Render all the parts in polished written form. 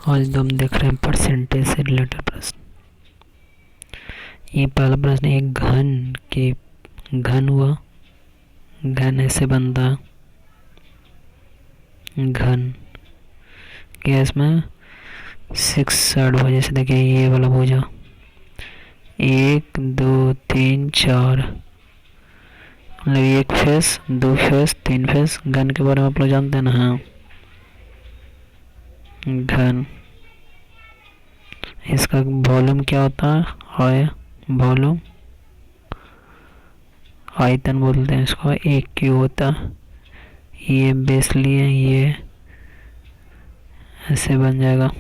आज तो हम देख रहे हैं परसेंटेज से रिलेटेड प्रश्न। ये पहला प्रश्न, एक घन हुआ, घन ऐसे बनता, घन क्या इसमें 6 भुजा। जैसे देखिए ये वाला भुजा 1 2 3 4, मतलब एक फेस, दो फेस, तीन फेस। घन के बारे में आप लोग जानते हैं ना। हाँ, घन, इसका वॉल्यूम क्या होता है? वॉल्यूम, आयतन बोलते हैं इसको। एक क्यू होता, ये बेस लिए, ये ऐसे बन जाएगा।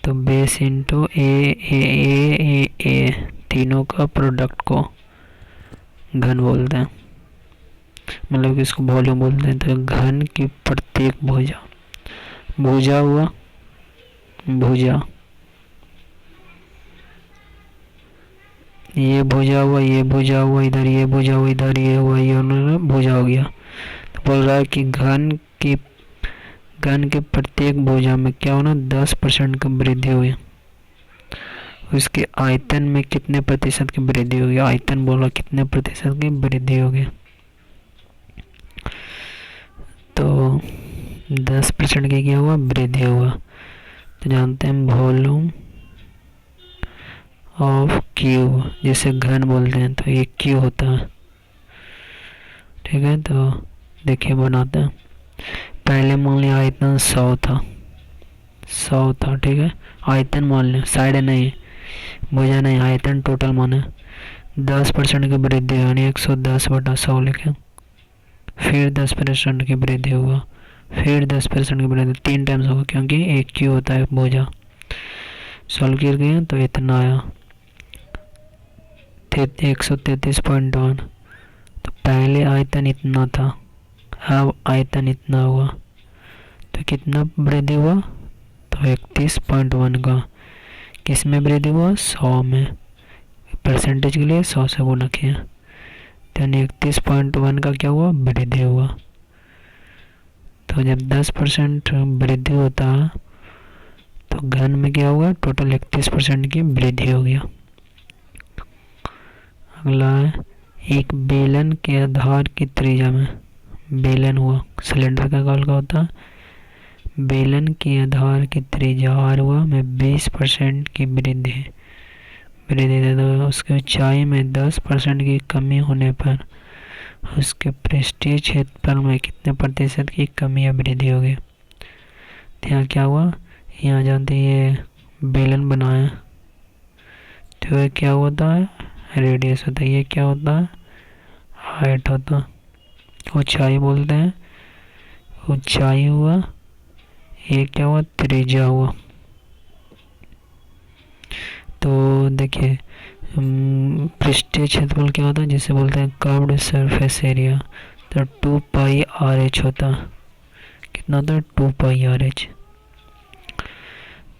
तो बेस इंटू ए तीनों का प्रोडक्ट को घन बोलते हैं, मतलब कि इसको वॉल्यूम बोलते हैं। तो घन की प्रत्येक भुजा, भुजा हुआ, भुजा, ये भुजा हुआ, ये भुजा हुआ, इधर ये भुजा हुआ, इधर ये हुआ, ये भुजा हो गया। तो बोल रहा है कि घन के प्रत्येक भुजा में क्या होना, 10% की वृद्धि हुई। उसके आयतन में कितने प्रतिशत की वृद्धि होगी? आयतन बोला कितने प्रतिशत की वृद्धि होगी? तो 10% की क्या हुआ, वृद्धि हुआ। तो जानते हैं वॉल्यूम ऑफ क्यू, जिसे घन बोलते हैं। तो ये क्यू होता है, ठीक है। तो देखिए बनाते हैं। पहले मान लिया आयतन 100 था, 100 था, ठीक है। आयतन मान लिया, साइड नहीं, भुजा नहीं, आयतन टोटल माने। 10% की वृद्धि यानी 110/100 लिखे। फिर 10% की वृद्धि हुआ, फिर 10% की वृद्धि, 3 टाइम्स होगा, क्योंकि एक क्यू होता है भुजा। सॉल्व कर गए तो इतना आया 133.1। तो पहले आयतन इतना था, अब आयतन इतना हुआ, तो कितना वृद्धि हुआ? तो 31.1 का। किस में वृद्धि हुआ? 100 में। परसेंटेज के लिए 100 से गुणा किया, यानी 31.1 का क्या हुआ, वृद्धि हुआ। तो जब 10% वृद्धि होता है तो घन में क्या होगा, टोटल 31% की वृद्धि हो गया। अगला है, एक बेलन के आधार की त्रिज्या में, बेलन हुआ, सिलेंडर का गोल का होता है। बेलन के आधार की त्रिज्या r हुआ में 20% की वृद्धि दे दो। उसकी ऊंचाई में 10% की कमी होने पर उसके पृष्ठीय क्षेत्रफल में कितने प्रतिशत की कमी या वृद्धि होगी? तो यहाँ क्या हुआ, यहाँ जानते ये बेलन बनाया, तो ये क्या होता है, रेडियस होता है। ये क्या होता है, हाइट होता है। ऊंचाई बोलते हैं, ऊंचाई हुआ, ये क्या हुआ, त्रिज्या हुआ। तो देखिए पृष्ठीय क्षेत्रफल क्या होता है, जिसे बोलते हैं कर्व्ड सरफेस एरिया। तो 2πRh होता है। कितना होता है, 2πRh।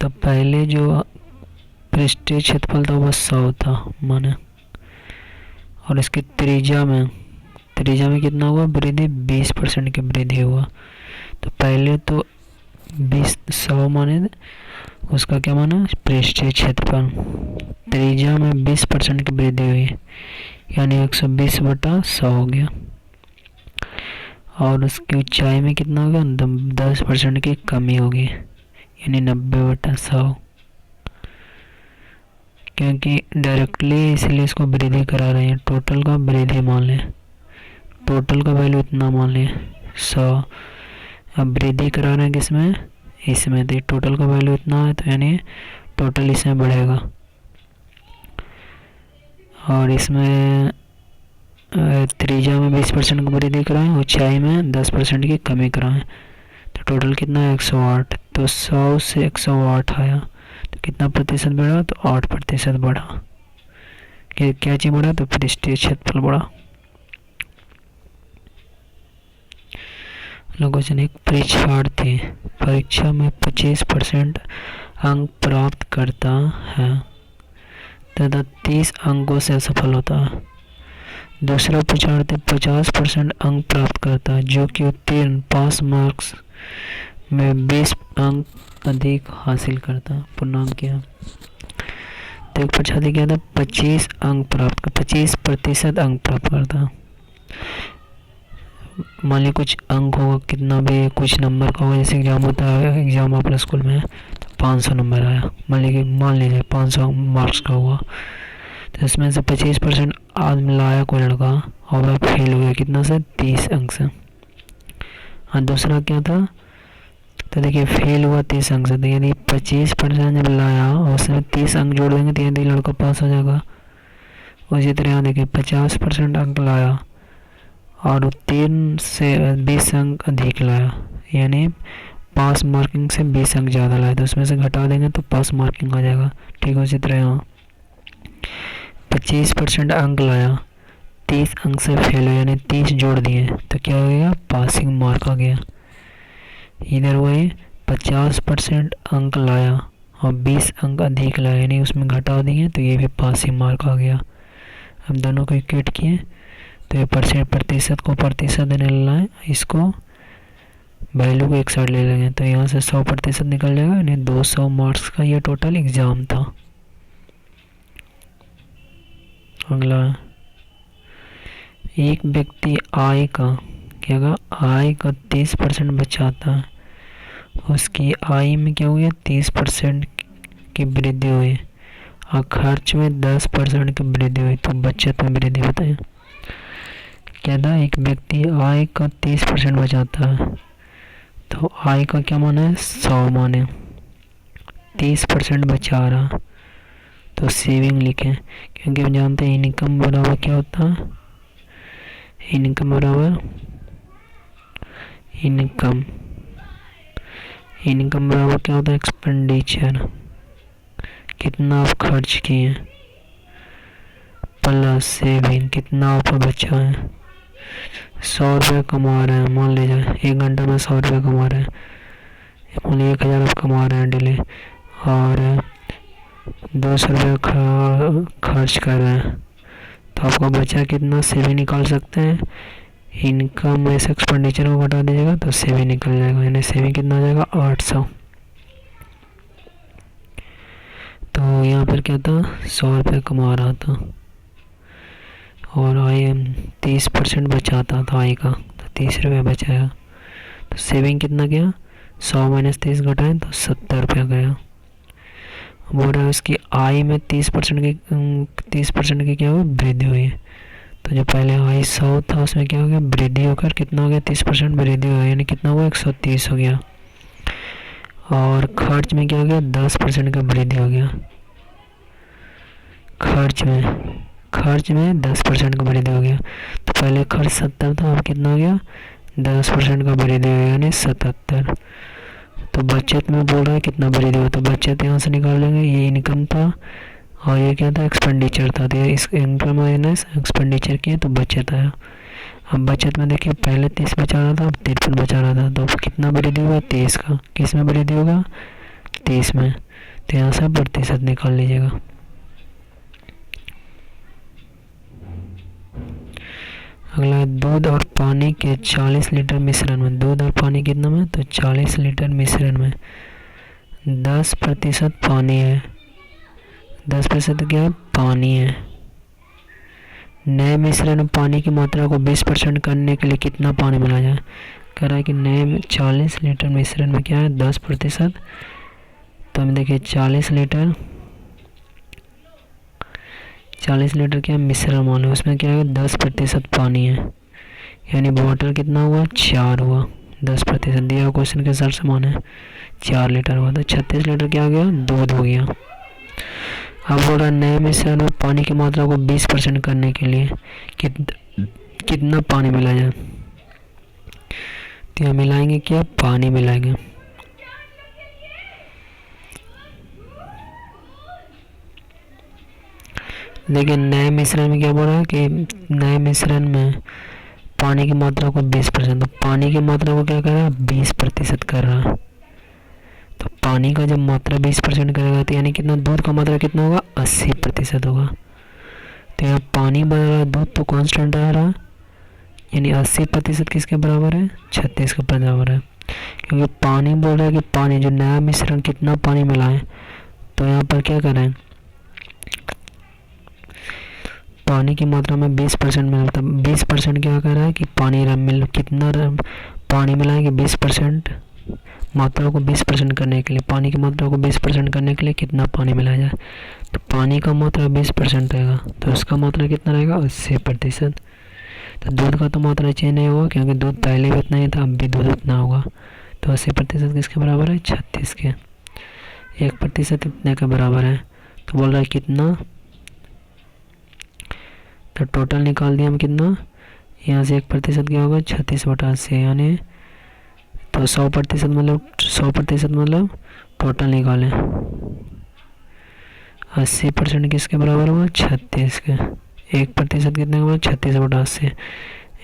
तो पहले जो पृष्ठीय क्षेत्रफल था वह 100 था माने, और इसकी त्रिज्या में कितना हुआ वृद्धि, 20% की वृद्धि हुआ। तो पहले तो 100 माने, उसका क्या माना, पृष्ठीय क्षेत्रफल। त्रिज्या में 20% की वृद्धि हुई, यानी 120/100 हो गया। और उसकी ऊंचाई में कितना होगा, 10% की कमी होगी, यानी 90/100। क्योंकि डायरेक्टली इसलिए इसको वृद्धि करा रहे हैं। टोटल का वृद्धि मान लें, टोटल का वैल्यू इतना मान लें 100। अब वृद्धि करा रहे हैं किसमें, इसमें। तो टोटल का वैल्यू इतना है, तो यानी टोटल इसमें बढ़ेगा। और इसमें त्रिज्या में 20% की वृद्धि कराएं, ऊंचाई में 10% की कमी कराएं, तो टोटल कितना है, 108। तो 100 से 108 आया, तो कितना प्रतिशत बढ़ा, तो 8% बढ़ा। क्या चीज़ बढ़ा, तो पृष्ठीय क्षेत्रफल बढ़ा। क्वेश्चन, एक परीक्षार्थी परीक्षा में 25% अंक प्राप्त करता है तथा 30 अंकों से असफल होता है। दूसरा परीक्षार्थी 50% अंक प्राप्त करता है, जो कि उत्तीर्ण पास मार्क्स में 20 अंक अधिक हासिल करता। पूर्णांक क्या? तो एक परीक्षार्थी क्या था, 25% अंक प्राप्त करता। मान लीजिए कुछ अंक होगा, कितना भी कुछ नंबर का होगा, जैसे एग्जाम होता है, एग्जाम अपने स्कूल में 500 नंबर आया, मान लीजिए 500 मार्क्स का हुआ, तो इसमें से 25% आदमी लाया कोई लड़का और वह फेल हो गया, कितना से? 30 अंक से। हाँ, दूसरा क्या था, तो देखिए फेल हुआ 30 अंक से, तो यानी 25% जब लाया और उसमें 30 अंक जोड़ देंगे तो यदि लड़का पास हो जाएगा। उसी तरह यहाँ देखिए 50% अंक लाया और 3 से 20 अंक अधिक लाया, यानी पास मार्किंग से 20 अंक ज़्यादा लाया, तो उसमें से घटा देंगे तो पास मार्किंग आ जाएगा। ठीक है, उसी तरह यहाँ 25% अंक लाया, 30 अंक से फेल हो, यानी 30 जोड़ दिए तो क्या हो गया? पासिंग मार्क आ गया। इधर वही 50% अंक लाया और 20 अंक अधिक लाया, यानी उसमें घटा दिए तो ये भी पासिंग मार्क आ गया। हम दोनों को इक्वेट किए तो ये प्रतिशत को प्रतिशत लेना है, इसको वैल्यू को एक साइड ले लेंगे, तो यहाँ से 100% निकल जाएगा, यानी 200 मार्क्स का ये टोटल एग्ज़ाम था। अगला, एक व्यक्ति आय का 30% बचाता है, उसकी आय में क्या हुई? 30% की वृद्धि हुई और खर्च में 10% की वृद्धि हुई, तो बचत में वृद्धि बताएं। क्या था, एक व्यक्ति आय का 30% बचाता है, तो आय का क्या माना है? 100 माने, 30% बचा रहा, तो सेविंग लिखें, क्योंकि हम जानते हैं इनकम बराबर क्या होता है? इनकम बराबर क्या होता है? एक्सपेंडिचर, कितना आप खर्च किए, प्लस सेविंग, कितना आप बचा है। 100 रुपये कमा रहे हैं, मान लीजिए 1 घंटा में 100 रुपये कमा रहे हैं, मान लीजिए 1000 आप कमा रहे हैं डेली, और 200 रुपये खर्च कर रहे हैं, तो आपका बचा कितना? सेविंग निकाल सकते हैं। इनकम में से एक्सपेंडिचर को घटा दीजिएगा तो सेविंग निकल जाएगा, यानी सेविंग कितना आ जाएगा? 800। तो यहाँ पर क्या था, 100 रुपये कमा रहा था और आय 30% बचाता था आय का, तो 30 रुपये बचाया, तो सेविंग कितना गया? 100 माइनस 30 घटाए तो 70 रुपया गया। बोल रहा है उसकी आय में 30% की क्या हुई? वृद्धि हुई। तो जो पहले आय 100 था उसमें क्या हो गया? वृद्धि होकर कितना हो गया? 30% वृद्धि हो गया, यानी कितना हुआ? 130 हो गया। और खर्च में क्या हो गया? 10% का वृद्धि हो गया। खर्च में 10% का वृद्धि हो गया। तो पहले खर्च 70 था, अब कितना हो गया? 10% का वृद्धि हो गया, यानी 77। तो बचत में बोल रहा है कितना वृद्धि हुआ, तो बचत यहाँ से निकाल लेंगे। ये इनकम था और ये क्या था? एक्सपेंडिचर था, तो इस इनकम माइनस एक्सपेंडिचर किए तो बचत आया। अब बचत में देखिए पहले 30 बचा रहा था, अब 53 बचा रहा था, तो कितना वृद्धि हुआ? 30 का। किस में वृद्धि होगा? 30 में। तो यहाँ से प्रतिशत निकाल लीजिएगा। अगला है दूध और पानी के 40 लीटर मिश्रण में, दूध और पानी कितना में? तो 40 लीटर मिश्रण में 10% पानी है। 10% क्या है? पानी है। नए मिश्रण में पानी की मात्रा को 20% करने के लिए कितना पानी मिलाया जाए? कह रहा है कि नए 40 लीटर मिश्रण में क्या है? 10%। तो हम देखिए 40 लीटर क्या मिश्रण मान लो, उसमें क्या है? 10% पानी है, यानी बॉटल कितना हुआ? 4 हुआ। 10% दिया क्वेश्चन के हिसाब से मान है 4 लीटर हुआ, तो 36 लीटर क्या हो गया? दूध हो गया। अब बोल रहा नए मिश्रण में पानी की मात्रा को 20% करने के लिए कितना पानी मिलाया जाए? तो यहाँ मिलाएंगे क्या? पानी मिलाएंगे। लेकिन नए मिश्रण में क्या बोल रहा है कि नए मिश्रण में पानी की मात्रा को 20%, तो पानी की मात्रा को क्या कर रहा है? 20% कर रहा है। तो पानी का जब मात्रा 20% करेगा तो यानी कितना? दूध का मात्रा कितना होगा? 80% होगा। तो यहाँ पानी बदल रहा है, दूध तो कांस्टेंट रह रहा है, यानी 80% किसके बराबर है? 36 के बराबर है। क्योंकि पानी बोल रहा है कि पानी जो नया मिश्रण कितना पानी मिलाएं, तो यहाँ पर क्या करें, पानी की मात्रा में 20% मिला, तब 20% क्या कर रहा है कि कितना पानी मिलाएंगे 20% मात्रा को 20% करने के लिए, पानी की मात्रा को 20% करने के लिए कितना पानी मिलाया जाए, तो पानी का मात्रा 20% रहेगा, तो उसका मात्रा कितना रहेगा 80%। तो दूध का तो मात्रा चेंज नहीं होगा क्योंकि दूध पहले भी उतना ही था, अब भी दूध उतना होगा। तो 80% किसके बराबर है, 36 के। 1% इतने के बराबर है, तो बोल रहा है कितना, तो टोटल निकाल दिया हम कितना, यहाँ से 1% क्या होगा 36/80, यानी तो 100% मतलब टोटल निकालें, 80% किसके बराबर हुआ 36 के। 1% कितने के बराबर 36/80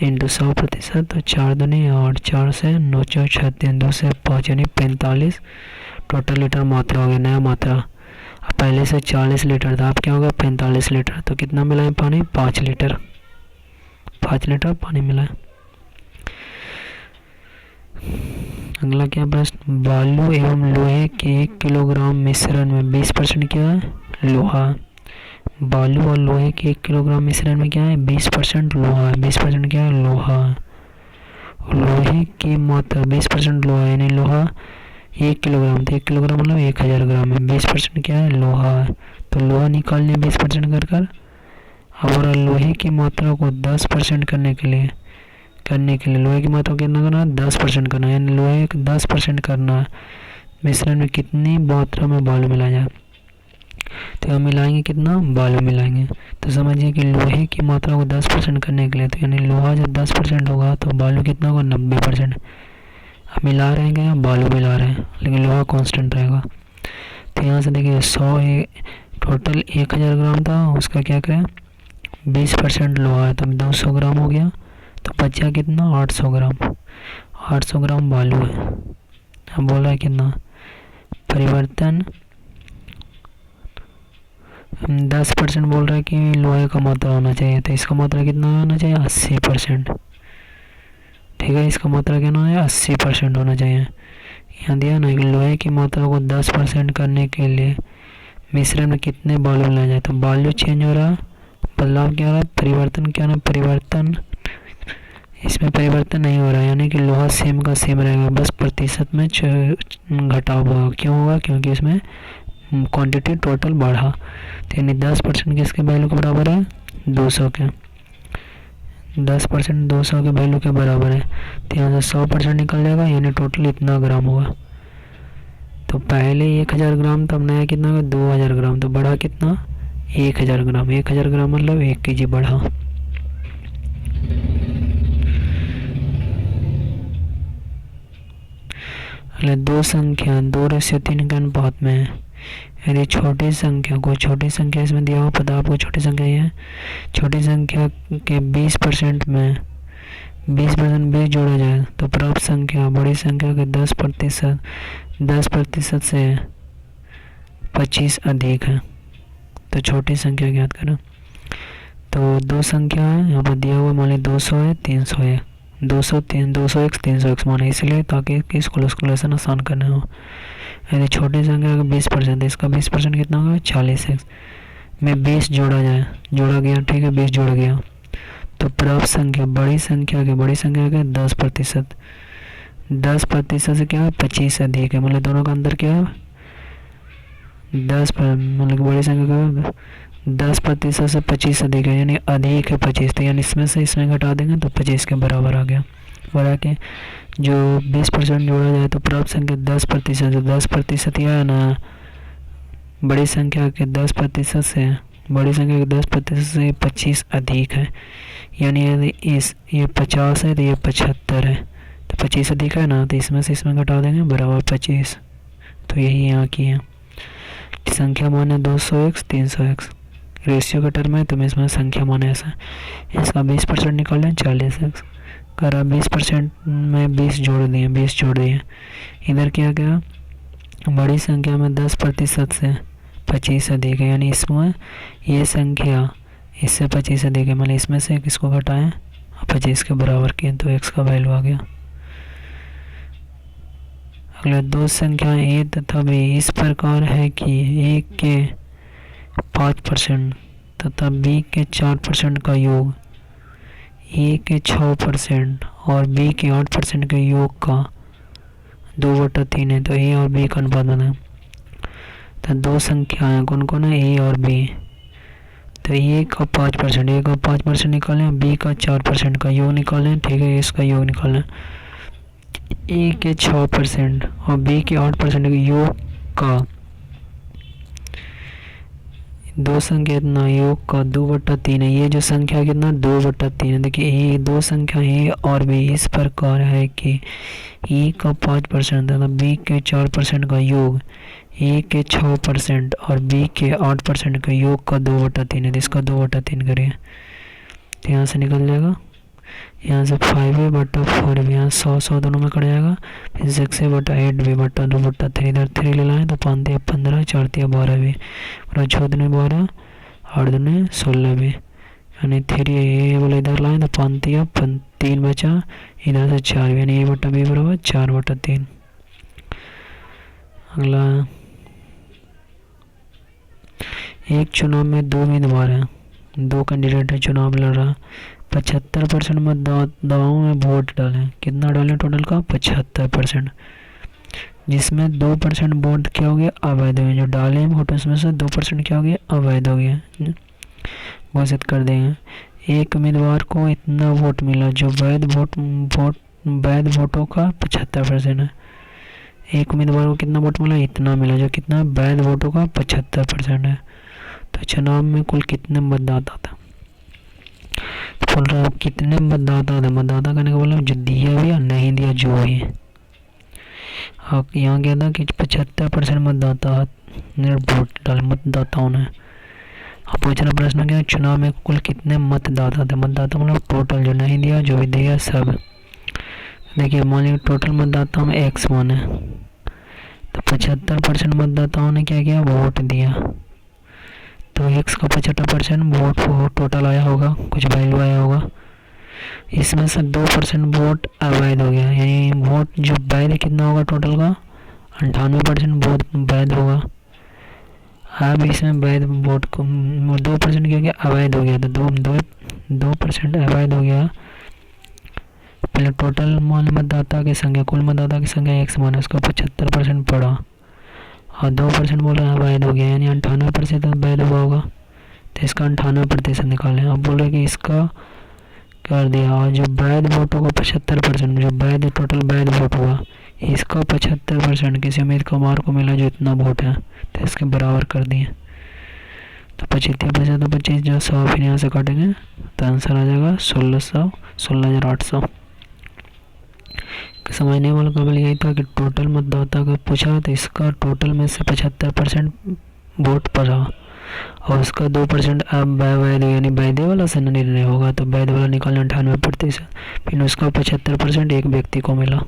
इंटू 100%, तो 4 दूनी 8, 4 से 9 4 36, 2 से 5 यानी 45 टोटल लीटर मात्रा हो गया, नया मात्रा। अब पहले से 40 लीटर था, अब क्या होगा 45 लीटर, तो कितना मिला है पानी 5 लीटर, 5 लीटर पानी मिला है। अगला क्या प्रश्न, बालू एवं लोहे के 1 किलोग्राम मिश्रण में 20% क्या है, लोहा। बालू और लोहे के 1 किलोग्राम मिश्रण में क्या है 20% लोहा है, 20% क्या है लोहा। लोहे की मात्रा 20% लोहा यानी लोहा 1 किलोग्राम, तो 1 किलोग्राम मतलब 1000 ग्राम है, 20% क्या है लोहा है, तो लोहा निकाल लिया 20% कर कर। और लोहे की मात्रा को 10% करने के लिए लोहे की मात्रा कितना करना है 10% करना है, यानी लोहे 10% करना है। मिश्रण में कितनी मात्रा में बालू मिलाया जाए, तो हम मिलाएंगे कितना बालू मिलाएंगे, तो समझिए कि लोहे की मात्रा को 10% करने के लिए, तो यानी लोहा जब 10% होगा तो बालू कितना होगा 90%। अब मिला रहे हैं क्या, बालू मिला रहे हैं लेकिन लोहा कांस्टेंट रहेगा। तो यहाँ से देखिए 100 टोटल 1000 ग्राम था, उसका क्या करें 20% लोहा है, तब 200 ग्राम हो गया, तो बचा कितना 800 ग्राम, 800 ग्राम बालू है। अब बोल रहा है कितना परिवर्तन 10% बोल रहा है कि लोहे का मात्रा होना चाहिए, तो इसका मात्रा कितना होना चाहिए 80%, ठीक है, इसका मात्रा क्या होना है 80% होना चाहिए। यहाँ दिया ना कि लोहे की मात्रा को 10% करने के लिए मिश्रण में कितने बालू मिलाया जाए, तो बालू चेंज हो रहा है, बदलाव क्या हो रहा है, परिवर्तन क्या ना परिवर्तन, इसमें परिवर्तन नहीं हो रहा है, यानी कि लोहा सेम का सेम रहेगा, बस प्रतिशत में घटाव होगा। क्यों होगा, क्योंकि इसमें क्वांटिटी टोटल बढ़ा, तो यानी 10% किसके वैल्यू के बराबर है 200 के, 10% 200 के वैल्यू के बराबर है, तो यहाँ से 100% निकल जाएगा, यानी टोटल इतना ग्राम होगा। तो पहले 1000 ग्राम, तब नया कितना होगा 2000 ग्राम, तो बढ़ा कितना 1000 ग्राम, 1000 ग्राम मतलब 1 kg बढ़ा। दो संख्या 2:3 के अनुपात में है, यदि छोटी संख्या इसमें दिया हुआ पता आपको, छोटी संख्या ये है, छोटी संख्या के 20% में 20% जोड़ा जाए तो प्राप्त संख्या बड़ी संख्या के 10% से 25 अधिक है, तो छोटी संख्या ज्ञात करो। तो दो संख्या है, यहाँ पर दिया हुआ मान ली 200 है 300 है, 200x 300x माने, इसलिए ताकि इसको कैलकुलेशन आसान करना हो। यदि छोटी संख्या का 20% है, इसका 20% कितना होगा 40x में 20 जोड़ा गया, ठीक है 20 जोड़ा गया, तो प्राप्त संख्या बड़ी संख्या के 10%, 10% से क्या है 25 अधिक है, मतलब दोनों का अंतर क्या है 10 मतलब बड़ी संख्या का 10% से 25 अधिक है, यानी अधिक है 25, तो यानी इसमें से इसमें घटा देंगे तो 25 के बराबर आ गया। बढ़ा के जो 20% जोड़ा जाए तो प्राप्त संख्या 10%, जो 10% यह है ना बड़ी संख्या के 10% से 25 अधिक है, यानी यदि ये 50 है तो ये 75 है, तो 25 अधिक है ना, तो इसमें से इसमें घटा देंगे बराबर 25, तो यही यहाँ की है। संख्या मान है 200x 300x, रेशियो का टर्म है, तो मैं इसमें संख्या मान ऐसा, इसका 20% निकाल लें 40x करा, 20% में 20 जोड़ दिए, इधर क्या गया बड़ी संख्या में 10% से 25 अधिक है, यानी इसमें ये संख्या इससे 25 अधिक है, मतलब इसमें से किसको घटाएं 25 के बराबर किए, तो x का वैल्यू आ गया। अगला दो संख्याएं ए तथा बी इस प्रकार है कि ए के 5% तथा बी के 4% का योग ए के 6% और बी के 8% के योग का 2/3 है। तो ए और बी का अनुपात है। तो दो संख्याएं कौन कौन है, ए और बी। तो ए का 5% निकालें, बी का 4% का योग निकालें, ठीक है, इसका योग निकालें। ए के 6% और बी के 8% के योग का दो संख्या कितना, योग का 2/3 है। ये जो संख्या कितना 2/3 है। देखिए ये दो संख्या ए और बी इस प्रकार है कि ए का 5% तथा बी के 4% का योग ए के 6% और बी के 8% के योग का 2/3 है। इसका 2/3 करिए तो यहाँ से निकल जाएगा, यहाँ से 5a/4 भी, यहाँ 100 दोनों में कट जाएगा। फिर 6a/8 भी बटा 2/3, इधर 3 ले लाएँ तो 5 15 4 12 भी, पूरा 6 दूनी 12 8 दूनी 16 भी, यानी 3 वाला इधर लाएँ तो 5 3 बचा, इधर से 4 भी, यानी a/b बराबर 4/3। अगला एक चुनाव में दो उम्मीदवार हैं, दो कैंडिडेट है, चुनाव लड़ रहा। 75% मतदाताओं में वोट डालें। कितना डालें टोटल का 75%, जिसमें 2% वोट क्या हो गया अवैध हो गए। जो डाले वोट उसमें से 2% क्या हो गया अवैध हो गया, घोषित कर देंगे। एक उम्मीदवार को इतना वोट मिला जो वैध वोटों का 75% है। एक उम्मीदवार को कितना वोट मिला, इतना मिला, जो कितना वैध वोटों का 75% है। तो चुनाव में कुल कितने मतदाता था, तो बोल रहा है कितने मतदाता थे। मतदाता करने का बोला जो दिया भी या नहीं दिया जो भी। हाँ यहाँ क्या था कि 75% मतदाता ने वोट डाले मतदाताओं ने। अब पूछना प्रश्न क्या, चुनाव में कुल कितने मतदाता थे। मतदाता मतलब टोटल, जो नहीं दिया जो भी दिया सब। देखिए मान लीजिए टोटल मतदाताओं में x1 है, तो 75% मतदाताओं ने क्या किया वोट दिया, तो x का 75% वोट टोटल आया होगा, कुछ वैल्यू आया होगा। इसमें से 2% वोट अवैध हो गया, यानी वोट जो वैध कितना होगा टोटल का 98% वोट वैध होगा। अब इसमें वैध वोट को 2% क्या हो गया अवैध हो गया, तो 2% अवैध हो गया। पहले टोटल मान मतदाता की संख्या, कुल मतदाता की संख्या x मान उसका 75% पड़ा और 2% बोल रहे हैं अवैध हो गया, यानी 98% वैध हुआ होगा। तो इसका 98% निकालें। अब बोले कि इसका कर दिया, और जो वैध वोटों का 75%, जो वैध टोटल वैध वोट हुआ इसका 75% किसी उम्मीदवार को मिला जो इतना वोट है, तो इसके बराबर कर दिए। तो 75% तो 25 जो 100 फिर यहाँ से काटेंगे तो आंसर आ जाएगा 16,800। समझने वाला केवल यही था कि टोटल मतदाता का पूछा तो इसका टोटल में से 75% वोट पड़ा और उसका 2% अब वैध यानी वैध वाला से निर्णय होगा, तो वैध वाला निकालना 98%, फिर उसका 75% एक व्यक्ति को मिला।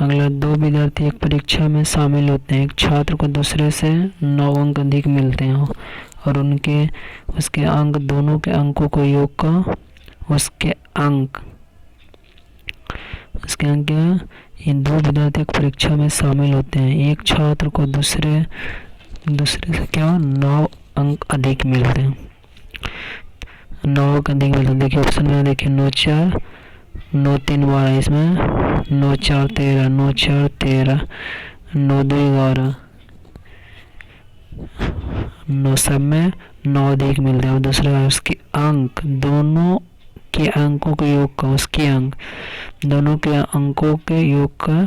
अगला दो विद्यार्थी एक परीक्षा में शामिल होते हैं। एक छात्र को दूसरे से 9 अंक अधिक मिलते हैं और उसके अंक दोनों के अंकों को योग का उसके अंक क्या, इन दो विद्यार्थी एक परीक्षा में शामिल होते हैं। एक छात्र को दूसरे से क्या 9 अंक अधिक मिलते हैं, 9 अंक अधिक मिलते हैं। देखिए ऑप्शन में देखिए 9 4 9 3 12, इसमें 9 4 13, 9 4 13, 9 2 11, 9 सब में 9 अधिक मिलते हैं। और दूसरा उसके अंक, दोनों के अंकों के योग का उसके अंक, दोनों के अंकों के योग का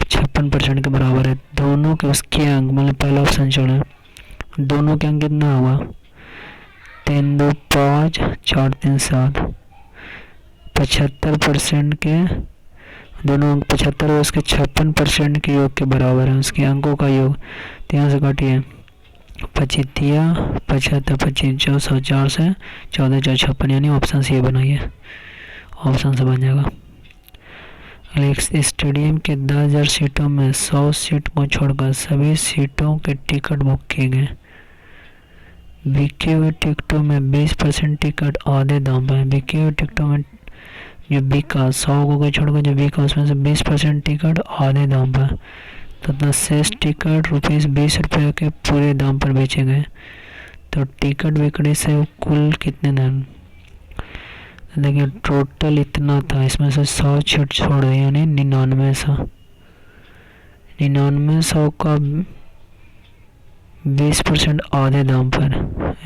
56% के बराबर है। दोनों के उसके अंक मतलब पहला ऑप्शन छोड़े, दोनों के अंक कितना हुआ 3 2 5 4 3 7, 75% के दोनों अंक 75 और उसके 56% के योग के बराबर है उसके अंकों का योग। तो यहाँ से काटिए 25 75 25 400 4 से 14 4 56, यानी ऑप्शन सी बनाइए, ऑप्शन से बन जाएगा। एक स्टेडियम के 10,000 सीटों में 100 सीट को छोड़कर सभी सीटों के टिकट बुक किए गए। बिके हुए टिकटों में 20% टिकट आधे दाम पर है। बिके हुए टिकटों में जो बिका 100 को छोड़कर जो बिका उसमें से 20% टिकट आधे दाम पर, तथा शेष टिकट ₹20 के पूरे दाम पर बेचे गए। तो टिकट बिक्री से कुल कितने दाम? देखिए टोटल इतना था, इसमें से 100 छूट छोड़ दिए, यानी 9900 का 20% आधे दाम पर,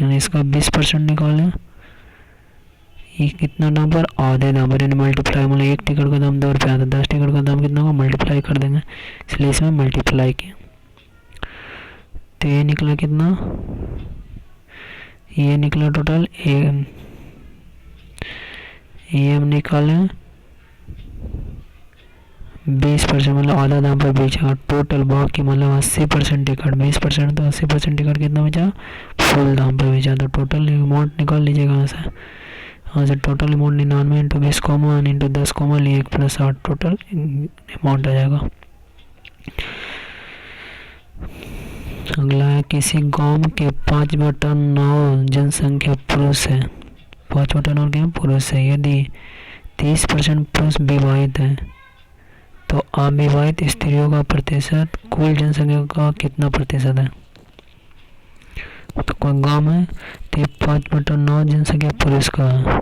यानी इसका 20% निकालें, ये कितना दाम पर? आधे दाम पर, यानी मल्टीप्लाई, मतलब एक टिकट का दाम ₹2 था, 10 टिकट का दाम कितना होगा? मल्टीप्लाई कर देंगे, इसलिए इसमें मल्टीप्लाई किया। तो ये निकला कितना? ये निकला टोटल ये हम निकालें 20%, मतलब आधा दाम पर बेचा टोटल, बाकी मतलब 80% टिकट, 20% तो 80% टिकट कितना बेचा? फुल दाम पर बेचा। तो टोटल अमाउंट निकाल लीजिएगा यहाँ से टोटल अमाउंट 99 इंटू 20 इंटू 10 लिए 1 + 8 टोटल अमाउंट आ जाएगा। अगला है किसी गांव के 5/9 जनसंख्या पुरुष है, 5/9 क्या पुरुष है, यदि 30% पुरुष विवाहित है तो अविवाहित स्त्रियों का प्रतिशत कुल जनसंख्या का कितना प्रतिशत है? तो कोई गांव है तो 5/9 जनसंख्या पुरुष का है,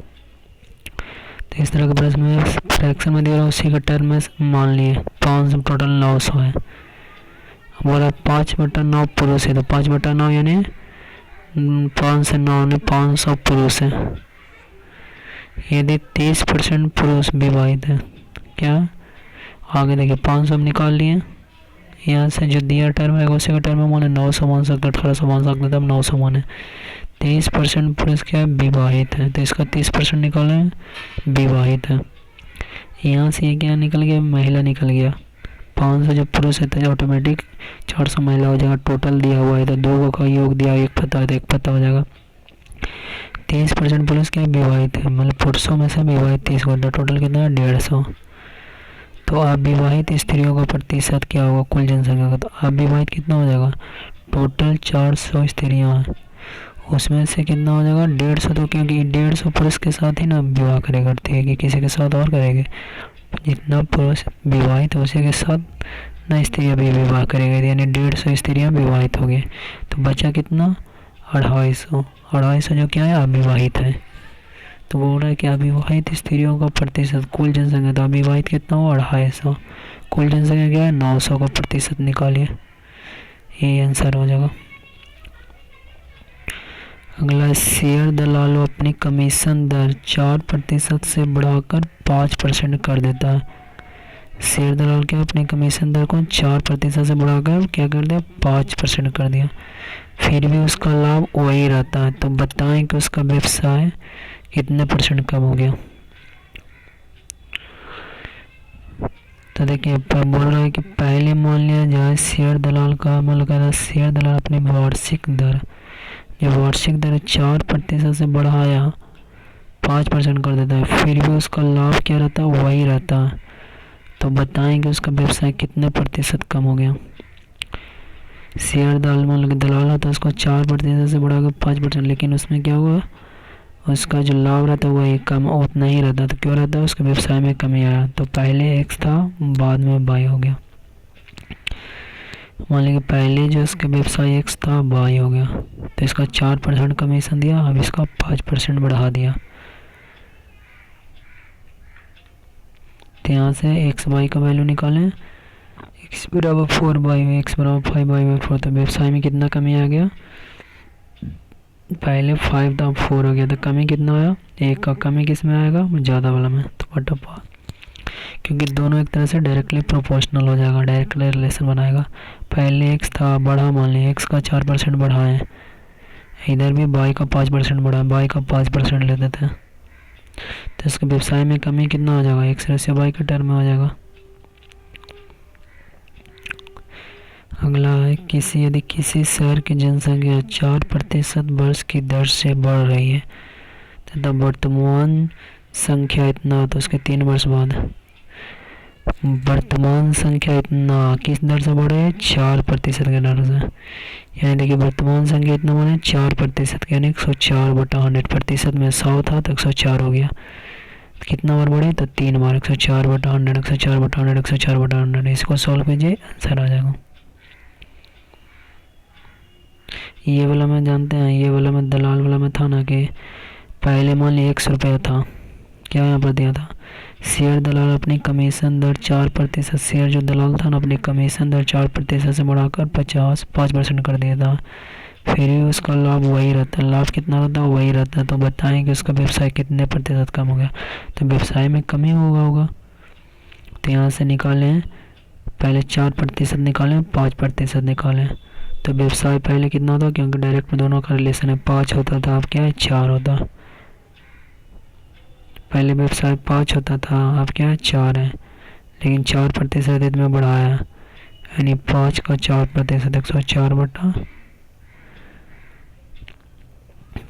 तो इस तरह के प्रश्न में फ्रैक्शन में दे रहा हूँ, उसी का टर्म में मान लिए 500 टोटल 900 है। बोला 5/9 पुरुष है, तो 5/9 यानी 5 से 9 यानी 500 पुरुष है। यदि 30% पुरुष विवाहित है, क्या आगे देखिए 500 हम निकाल लिए, यहाँ से जो दिया टर्म है उसी का टर्म में माने 900 मान सकते, 1800 मान सकते, तब 900 माने। 30% पुरुष क्या है? विवाहित है, तो इसका 30% निकालें, विवाहित है। यहाँ से ये क्या निकल गया? महिला निकल गया। 500 जब पुरुष है तो ऑटोमेटिक 400 महिला हो जाएगा। टोटल दिया हुआ है तो 2 का योग दिया, 1 पता है तो 1 पता हो जाएगा। 30% पुरुष क्या विवाहित है, मतलब पुरुषों में से विवाहित 30 होता है, टोटल कितना है? 150। तो अविवाहित स्त्रियों का प्रतिशत क्या होगा कुल जनसंख्या का? तो अविवाहित कितना हो जाएगा? टोटल 400 स्त्रियाँ हैं, उसमें से कितना हो जाएगा? 150। तो क्योंकि 150 पुरुष के साथ ही ना विवाह करे करती है कि किसी के साथ और करेंगे, जितना पुरुष विवाहित है उसी के साथ ना स्त्रियाँ भी विवाह करेगी, यानी 150 स्त्रियाँ विवाहित हो गई। तो बचा कितना? 250 जो क्या है? अविवाहित है। तो बोल रहा है कि अविवाहित स्त्रियों का प्रतिशत कुल जनसंख्या, तो अविवाहित कितना हो? 250। कुल जनसंख्या क्या है? 900 का प्रतिशत निकालिए, ये आंसर हो जाएगा। अगला शेयर दलाल अपनी कमीशन दर 4% से बढ़ाकर 5% कर देता है। शेयर दलाल क्या अपनी कमीशन दर को 4% से बढ़ाकर क्या कर दिया? 5% कर दिया, फिर भी उसका लाभ वही रहता है। तो बताएं कि उसका व्यवसाय कितने % कम हो गया? तो देखिए बोल रहा है कि पहले मान लिया जाए शेयर दलाल का मतलब शेयर दलाल अपनी वार्षिक दर, जो वार्षिक दर 4% से बढ़ाया 5% कर देता है, फिर भी उसका लाभ क्या रहता है? वही रहता है। तो बताएं कि उसका व्यवसाय कितने % कम हो गया? शेयर दलाल मतलब दलाल होता है, उसको 4% से बढ़ाकर 5%, लेकिन उसमें क्या हुआ? उसका जो लाभ रहता है वही कम उतना ही रहता। तो क्यों रहता है? उसके व्यवसाय में कमी आया। तो पहले X था, बाद में Y हो गया। मान लीजिए पहले जो उसका व्यवसाय X था, Y हो गया, तो इसका 4% कमीशन दिया, अब इसका 5% बढ़ा दिया। तो यहाँ से XY का वैल्यू निकालें, X = 4Y, X = 5Y/4। तो व्यवसाय में कितना कमी आ गया? पहले 5 था, 4 हो गया, तो कमी कितना आया? 1 का। कमी किस में आएगा? ज़्यादा वाला में। तो बटा, क्योंकि दोनों एक तरह से डायरेक्टली प्रोपोर्शनल हो जाएगा, डायरेक्टली रिलेशन बनाएगा। पहले X था, बढ़ा, मान लिया X का 4% बढ़ाएं, इधर भी Y का 5% बढ़ा, Y का 5% ले देते हैं, तो इसके व्यवसाय में कमी कितना हो जाएगा? X/Y के टर्म में हो जाएगा। अगला है यदि किसी शहर की जनसंख्या 4% वर्ष की दर से बढ़ रही है तथा वर्तमान संख्या इतना, तो उसके 3 वर्ष बाद वर्तमान संख्या इतना किस दर से बढ़े, 4% के दर से। यानी देखिए वर्तमान संख्या इतना बढ़े 4% यानी 104/100%। में 100 था तो 104 हो गया। कितना बार बढ़े तो 3 बार, 104/100, 104/100, 104/100। इसको सॉल्व कीजिए, आंसर आ जाएगा। ये वाला में जानते हैं, ये वाला में दलाल वाला में था ना कि पहले मान ली 100 रुपया था, क्या यहाँ पर दिया था, शेयर दलाल अपनी कमीशन दर 4%, शेयर जो दलाल था ना अपनी कमीशन दर 4% से बढ़ाकर 5% कर दिया था। फिर भी उसका लाभ वही रहता है। लाभ कितना रहता है, वही रहता है। तो बताएं कि उसका व्यवसाय कितने प्रतिशत कम हो गया। तो व्यवसाय में कमी होगा। तो यहाँ से निकालें, पहले 4% निकालें, 5% निकालें। तो व्यवसाय पहले कितना था, क्योंकि डायरेक्ट में दोनों का रिलेशन है, 5 होता था, अब क्या है 4 होता। पहले व्यवसाय 5 होता था, अब क्या है 4 है, लेकिन 4% में बढ़ाया, यानी 5 का 4%, 104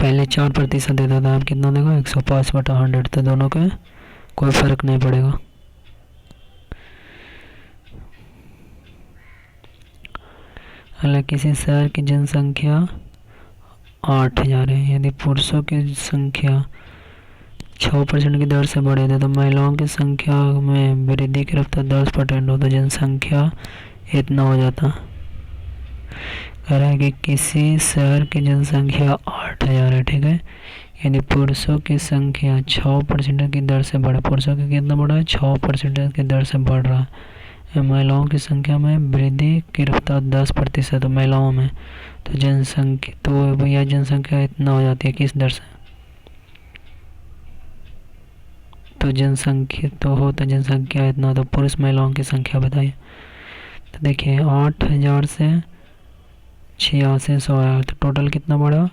पहले 4% देता था, अब कितना देगा 105/100। तो दोनों का कोई फर्क नहीं पड़ेगा। हालांकि किसी शहर की जनसंख्या 8,000 है, यदि पुरुषों की संख्या 6% की दर से बढ़े थे तो महिलाओं की संख्या में वृद्धि की रफ्तार 10% हो तो जनसंख्या इतना हो जाता। कह रहा है कि किसी शहर की जनसंख्या 8,000 है, ठीक है, यदि पुरुषों की संख्या 6% की दर से बढ़े, पुरुषों की कितना बढ़ा है 6% की दर से बढ़ रहा है, महिलाओं की संख्या में वृद्धि की रफ्तार 10% महिलाओं में, तो जनसंख्या तो यह जनसंख्या इतना हो जाती है किस दर से, तो जनसंख्या तो हो तो जनसंख्या इतना, तो पुरुष महिलाओं की संख्या बताइए। तो देखिए 8,000 से 8600 आया, तो टोटल कितना बढ़ा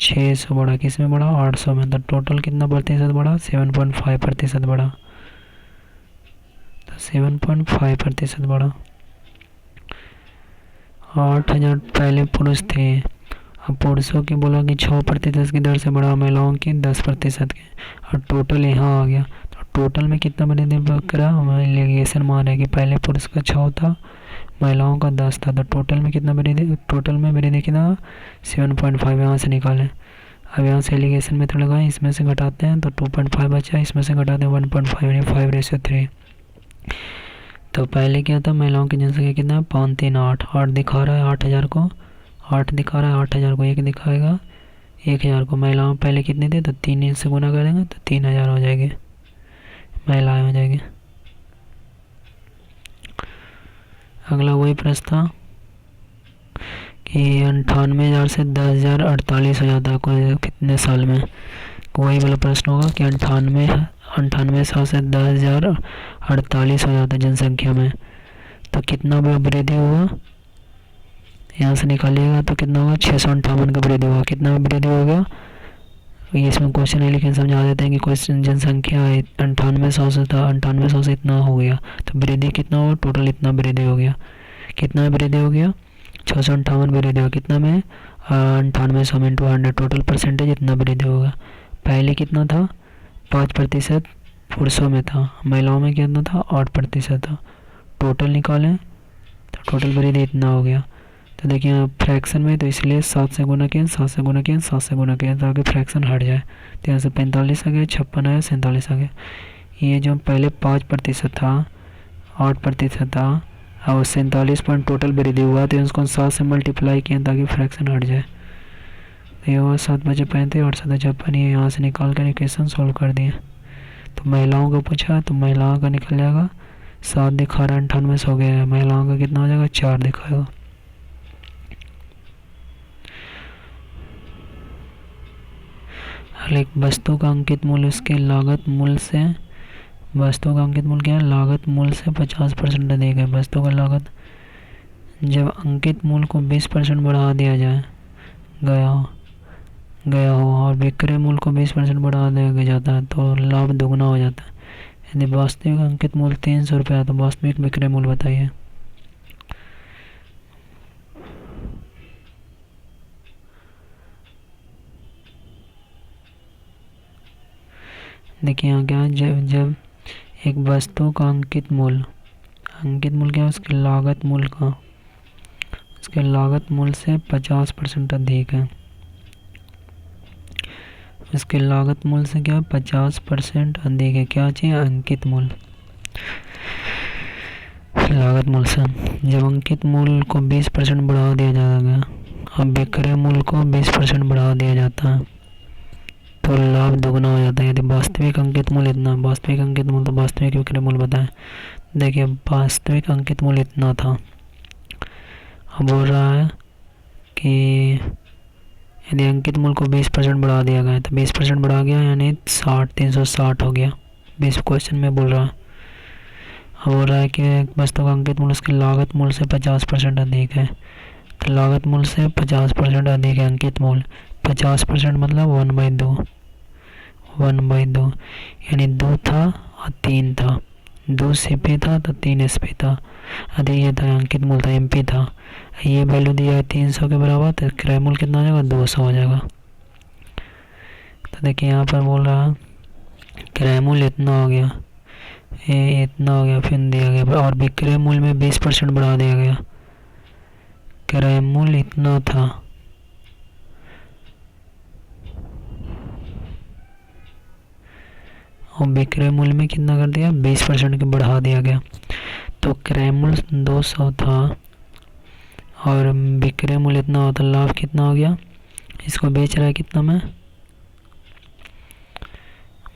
600 बढ़ा, किस में बढ़ा 800 में, तो टोटल कितना प्रतिशत बढ़ा 7.5% बढ़ा, तो 7.5% बढ़ा। 8,000 पहले पुरुष थे, अब पुरुषों की बोला कि 6% की दर से बढ़ा, महिलाओं की 10% के, और टोटल यहाँ आ गया। तो टोटल में कितना वृद्धि करा, हमारे एलिगेशन मान है कि पहले पुरुष का 6 था, महिलाओं का 10 था, तो टोटल में कितना वृद्धि, टोटल में वृद्धि कितना 7.5 यहाँ से निकालें। अब यहाँ से एलिगेशन मेथड लगाएं, इसमें से घटाते हैं तो 2.5 बचा, इसमें से घटाते हैं 1.5 यानी 5:3। तो पहले क्या था, महिलाओं की जनसंख्या कितना है 538, 8 दिखा रहा है 8,000 को, 8 दिखा रहा है 8,000 को, 1 दिखाएगा 1,000 को। महिलाओं पहले कितनी थी, तो 3 से गुना करेंगे तो 3,000 हो जाएगी, महिलाएं हो जाएगी। अगला वही प्रश्न था कि 98,000 से 10,048 हो जाता है कोई कितने साल में। वही वाला प्रश्न होगा कि 98,000 से 10,048 हो जाता है जनसंख्या में, तो कितना वृद्धि हुआ, यहाँ से निकालिएगा तो कितना होगा 658 का वृद्धि हुआ। कितना वृद्धि हो गया, ये इसमें क्वेश्चन है लेकिन समझा देते हैं कि क्वेश्चन जनसंख्या 98,100 से था, 98,100 से इतना हो गया, तो वृद्धि कितना हुआ, टोटल इतना वृद्धि हो गया। कितना वृद्धि हो गया 658 वृद्धि हो, कितना में 98,100 में 100, टोटल परसेंटेज इतना वृद्धि होगा। पहले कितना था 5% पुरुषों में था, महिलाओं में कितना था 8% था। टोटल निकालें तो टोटल वृद्धि इतना हो गया। तो देखिए फ्रैक्शन में, तो इसलिए 7 से गुना किया, 7 से गुना किया, 7 से गुना किया, ताकि फ्रैक्शन हट जाए। तो यहाँ से 45 आ गया, 56 आया, 47 आ गया। ये जो पहले 5% था, 8% था, और 47 पॉइंट टोटल वृद्धि हुआ, तो इसको 7 से मल्टीप्लाई किया ताकि फ्रैक्शन हट जाए। तो ये हुआ 7 बचे 35 और 7 56, ये यहाँ से निकाल कर इक्वेशन सॉल्व कर दिए। तो महिलाओं का पूछा तो महिलाओं का निकल जाएगा 7 दिखा रहा है 98 हो गया है, महिलाओं का कितना हो जाएगा 4 दिखाएगा। हर एक वस्तु का अंकित मूल्य उसके लागत मूल्य से, वस्तु का अंकित मूल्य क्या है, लागत मूल्य से 50% अधिक है। वस्तु का लागत जब अंकित मूल्य को 20% बढ़ा दिया गया हो और विक्रय मूल्य को 20% बढ़ा दिया जाता है तो लाभ दोगुना हो जाता है। यदि वास्तविक अंकित मूल्य 300 रुपये है तो वास्तविक विक्रय मूल्य बताइए। देखिए यहाँ क्या है, जब एक वस्तु का अंकित मूल्य क्या है? उसकी लागत मूल्य का, उसके लागत मूल्य से 50% अधिक है। इसके लागत मूल्य से क्या 50% अधिक है। क्या चाहिए? अंकित मूल्य। लागत मूल्य से जब अंकित मूल्य को 20% बढ़ा दिया जाएगा, अब विक्रय मूल्य को 20% बढ़ा दिया जाता है तो लाभ दोगुना हो जाता है। यदि वास्तविक अंकित मूल्य इतना, वास्तविक अंकित मूल्य तो वास्तविक विक्रय मूल्य बताएं। देखिए वास्तविक अंकित मूल्य इतना था, अब बोल रहा है कि यदि अंकित मूल्य को 20% बढ़ा दिया गया तो 20% बढ़ा गया यानी 360 हो गया। 20 क्वेश्चन में बोल रहा है। अब बोल रहा है कि वस्तु का अंकित मूल्य उसकी लागत मूल्य से 50% अधिक है, तो लागत मूल्य से 50% अधिक है अंकित मूल्य। 50% मतलब 1/2, 1/2 यानी 2 था और 3 था। 2 सीपी था तो 3 एसपी था। अधिक ये था अंकित मूल्य था, एमपी था। ये वैल्यू दिया है 300 के बराबर, तो क्रय मूल्य कितना हो जाएगा? 200 हो जाएगा। तो देखिए यहाँ पर बोल रहा है क्रय मूल्य इतना हो गया, ये इतना हो गया, फिर दिया गया और विक्रय मूल्य में 20% बढ़ा दिया गया। क्रय मूल्य इतना था, और विक्रय मूल्य में कितना कर दिया? 20% के बढ़ा दिया गया। तो क्रय मूल्य 200 था और विक्रय मूल्य इतना होता, लाभ कितना हो गया? इसको बेच रहा है कितना में?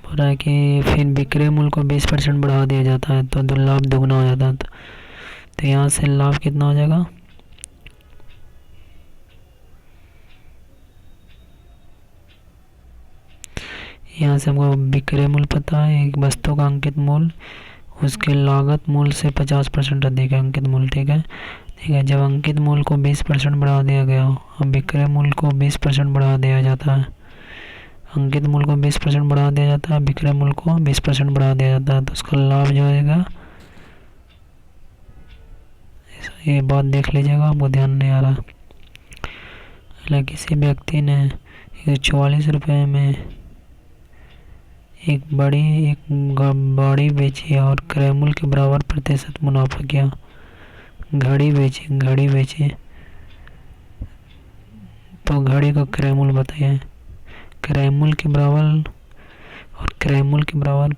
बोल रहा है कि फिर विक्रय मूल्य को 20% बढ़ा दिया जाता है तो लाभ दोगुना हो जाता है। तो यहाँ से लाभ कितना हो जाएगा? यहाँ से हमको विक्रय मूल्य पता है, एक वस्तु का अंकित मूल्य उसके लागत मूल्य से 50% अधिक है अंकित मूल्य। ठीक है। जब अंकित मूल्य को 20% बढ़ा दिया गया और विक्रय मूल्य को 20% बढ़ा दिया जाता है, अंकित मूल्य को 20% बढ़ा दिया जाता है, विक्रय मूल्य को 20% बढ़ा दिया जाता है, तो उसका लाभ जो होगा, ये बात देख लीजिएगा, आपको ध्यान नहीं आ रहा। किसी व्यक्ति ने 44 रुपये में एक गाड़ी बेची और क्रय मूल्य के बराबर प्रतिशत मुनाफा किया। घड़ी बेची तो घड़ी का क्रय मूल्य बताइए। क्रय मूल्य के बराबर और क्रय मूल्य के बराबर